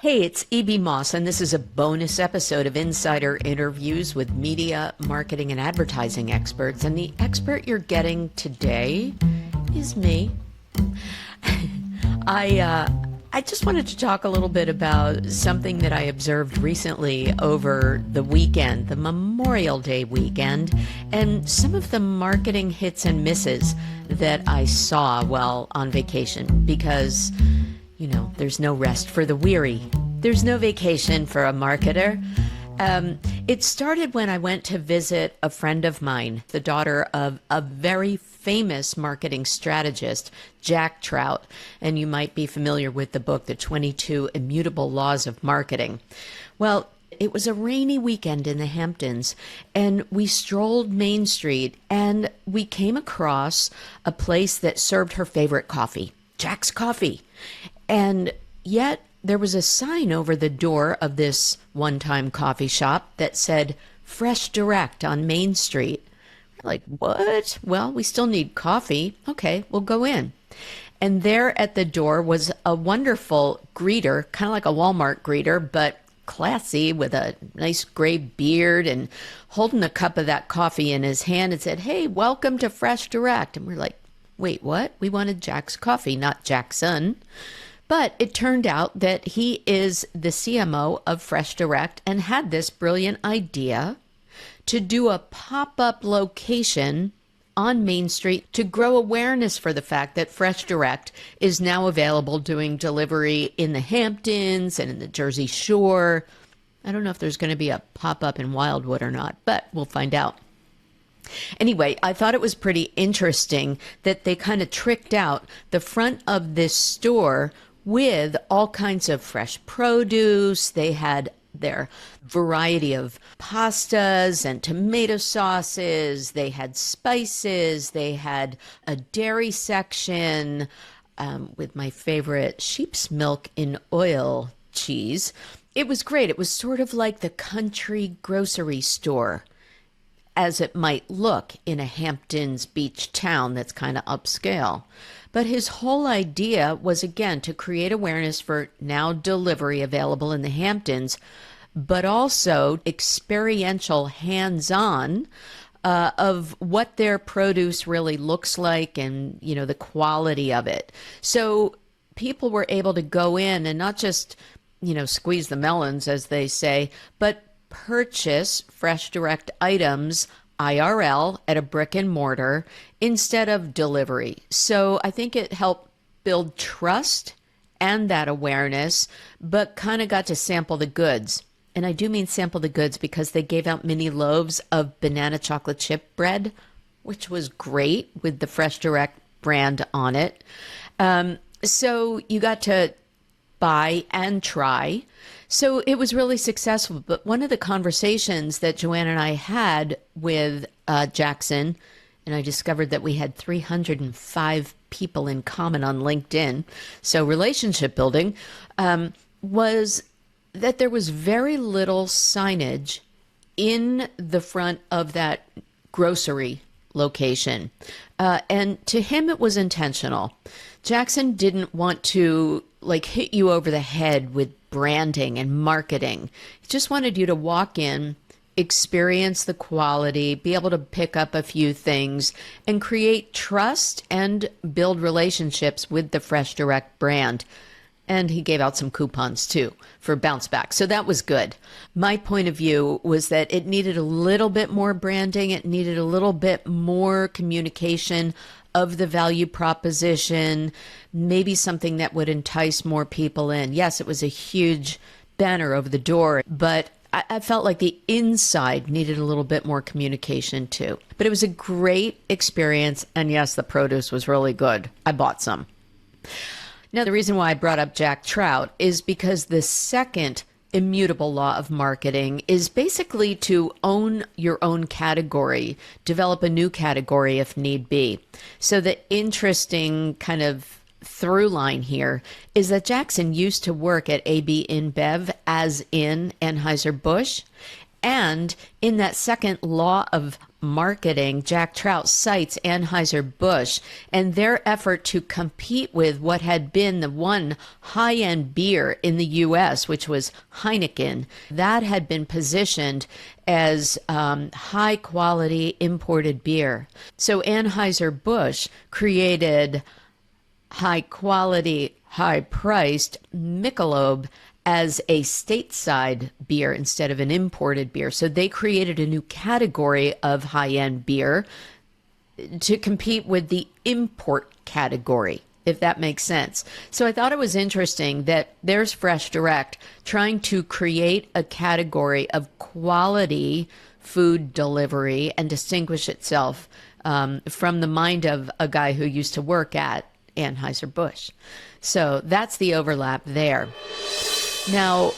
Hey, it's E.B. Moss, and this is a bonus episode of Insider Interviews with media, marketing, and advertising experts. And the expert you're getting today is me. I just wanted to talk a little bit about something that I observed recently over the weekend, the Memorial Day weekend, and some of the marketing hits and misses that I saw while on vacation because, you know, there's no rest for the weary. There's no vacation for a marketer. It started when I went to visit a friend of mine, the daughter of a very famous marketing strategist, Jack Trout. And you might be familiar with the book, The 22 Immutable Laws of Marketing. Well, it was a rainy weekend in the Hamptons, and we strolled Main Street, and we came across a place that served her favorite coffee, Jack's Coffee. And yet there was a sign over the door of this one-time coffee shop that said Fresh Direct on Main Street. We're like, what? Well, we still need coffee. Okay, we'll go in. And there at the door was a wonderful greeter, kind of like a Walmart greeter, but classy, with a nice gray beard and holding a cup of that coffee in his hand and said, "Hey, welcome to Fresh Direct." And we're like, wait, what? We wanted Jack's Coffee, not Jackson. But it turned out that he is the CMO of Fresh Direct and had this brilliant idea to do a pop-up location on Main Street to grow awareness for the fact that Fresh Direct is now available doing delivery in the Hamptons and in the Jersey Shore. I don't know if there's going to be a pop-up in Wildwood or not, but we'll find out. Anyway, I thought it was pretty interesting that they kind of tricked out the front of this store with all kinds of fresh produce. They had their variety of pastas and tomato sauces. They had spices. They had a dairy section with my favorite sheep's milk in oil cheese. It was great. It was sort of like the country grocery store, as it might look in a Hamptons beach town that's kind of upscale. But his whole idea was, again, to create awareness for now delivery available in the Hamptons, but also experiential, hands-on of what their produce really looks like and, you know, the quality of it. So people were able to go in and not just, you know, squeeze the melons, as they say, but purchase Fresh Direct items IRL at a brick and mortar instead of delivery. So I think it helped build trust and that awareness, but kind of got to sample the goods. And I do mean sample the goods because they gave out mini loaves of banana chocolate chip bread, which was great with the Fresh Direct brand on it. So you got to buy and try. So it was really successful. But one of the conversations that Joanna and I had with Jackson, and I discovered that we had 305 people in common on LinkedIn, so relationship building, was that there was very little signage in the front of that grocery location. And to him, it was intentional. Jackson didn't want to hit you over the head with branding and marketing. He just wanted you to walk in, experience the quality, be able to pick up a few things, and create trust and build relationships with the Fresh Direct brand. And he gave out some coupons too for bounce back. So that was good. My point of view was that it needed a little bit more branding. It needed a little bit more communication of the value proposition, maybe something that would entice more people in. Yes, it was a huge banner over the door, but I felt like the inside needed a little bit more communication too. But it was a great experience. And yes, the produce was really good. I bought some. Now, the reason why I brought up Jack Trout is because the second immutable law of marketing is basically to own your own category, develop a new category if need be. So the interesting kind of through line here is that Jackson used to work at AB InBev as in Anheuser-Busch, And in that second law of marketing, Jack Trout cites Anheuser-Busch and their effort to compete with what had been the one high-end beer in the U.S., which was Heineken. That had been positioned as high-quality imported beer. So Anheuser-Busch created high-quality, high-priced Michelob as a stateside beer instead of an imported beer. So they created a new category of high-end beer to compete with the import category, if that makes sense. So I thought it was interesting that there's Fresh Direct trying to create a category of quality food delivery and distinguish itself from the mind of a guy who used to work at Anheuser-Busch. So that's the overlap there. Now,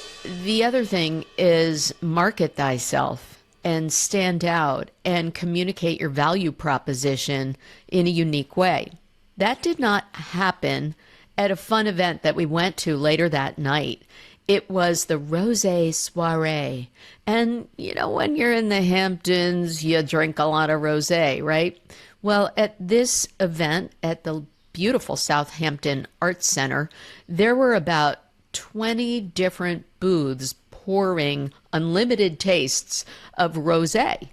the other thing is market thyself and stand out and communicate your value proposition in a unique way. That did not happen at a fun event that we went to later that night. It was the Rosé Soirée. And, you know, when you're in the Hamptons, you drink a lot of rosé, right? Well, at this event at the beautiful Southampton Arts Center, there were about 20 different booths pouring unlimited tastes of rosé.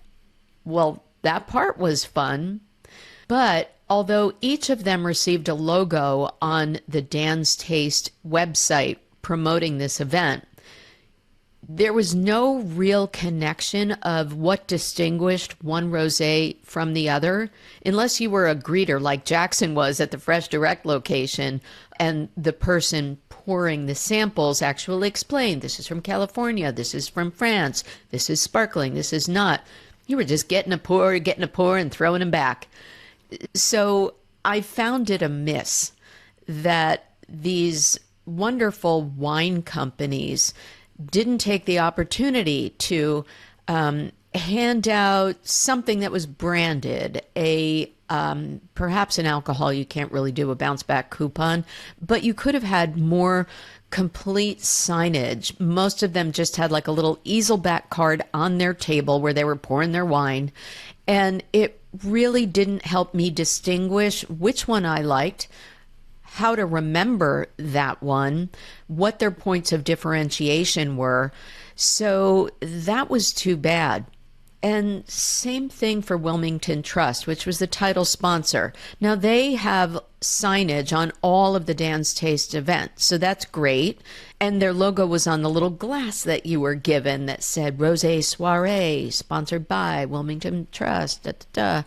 Well, that part was fun. But although each of them received a logo on the Dan's Taste website promoting this event, there was no real connection of what distinguished one rosé from the other, unless you were a greeter like Jackson was at the Fresh Direct location, and the person pouring the samples actually explained, this is from California, this is from France, this is sparkling, this is not. You were just getting a pour, and throwing them back. So I found it amiss that these wonderful wine companies didn't take the opportunity to hand out something that was branded, perhaps an alcohol. You can't really do a bounce back coupon, but you could have had more complete signage. Most of them just had like a little easel back card on their table where they were pouring their wine. And it really didn't help me distinguish which one I liked, how to remember that one, what their points of differentiation were. So that was too bad. And same thing for Wilmington Trust, which was the title sponsor. Now they have signage on all of the Dan's Taste events, so that's great. And their logo was on the little glass that you were given that said Rosé Soirée, sponsored by Wilmington Trust. Da, da, da.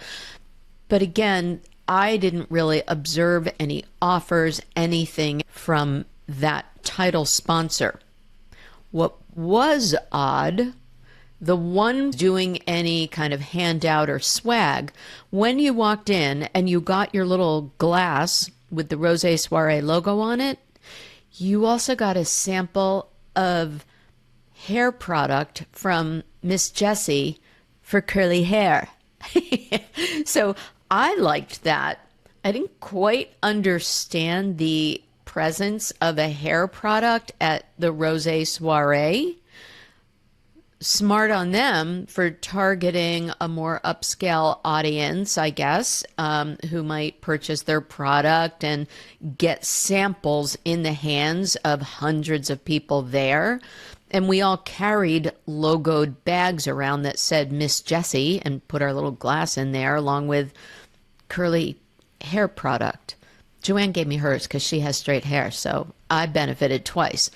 But again, I didn't really observe any offers, anything from that title sponsor. What was odd, the one doing any kind of handout or swag, when you walked in and you got your little glass with the Rosé Soirée logo on it, you also got a sample of hair product from Miss Jessie for curly hair. So I liked that. I didn't quite understand the presence of a hair product at the Rosé Soirée. Smart on them for targeting a more upscale audience, I guess, who might purchase their product and get samples in the hands of hundreds of people there. And we all carried logoed bags around that said Miss Jessie and put our little glass in there along with curly hair product. Joanne gave me hers because she has straight hair, so I benefited twice.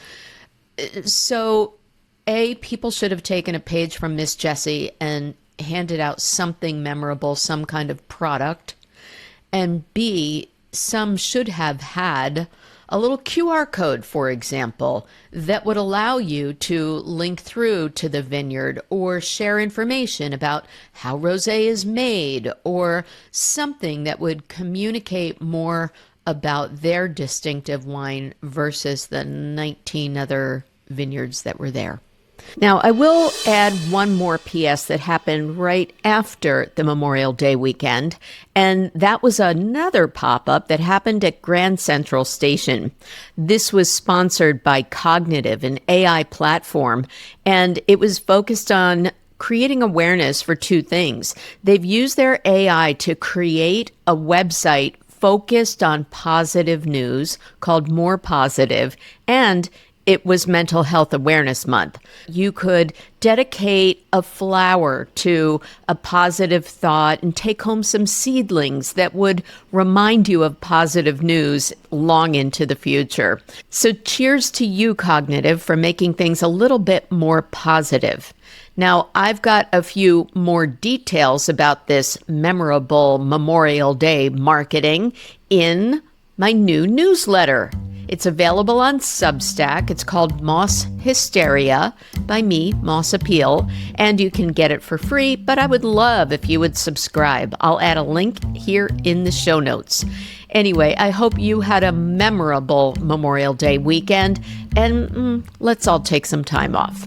So people should have taken a page from Miss Jessie and handed out something memorable, some kind of product. And B, some should have had a little QR code, for example, that would allow you to link through to the vineyard or share information about how rosé is made or something that would communicate more about their distinctive wine versus the 19 other vineyards that were there. Now, I will add one more PS that happened right after the Memorial Day weekend, and that was another pop-up that happened at Grand Central Station. This was sponsored by Cognitive, an AI platform, and it was focused on creating awareness for two things. They've used their AI to create a website focused on positive news called More Positive, and it was Mental Health Awareness Month. You could dedicate a flower to a positive thought and take home some seedlings that would remind you of positive news long into the future. So cheers to you, Cognitive, for making things a little bit more positive. Now, I've got a few more details about this memorable Memorial Day marketing in my new newsletter. It's available on Substack. It's called Moss Hysteria by me, Moss Appeal, and you can get it for free, but I would love if you would subscribe. I'll add a link here in the show notes. Anyway, I hope you had a memorable Memorial Day weekend, and let's all take some time off.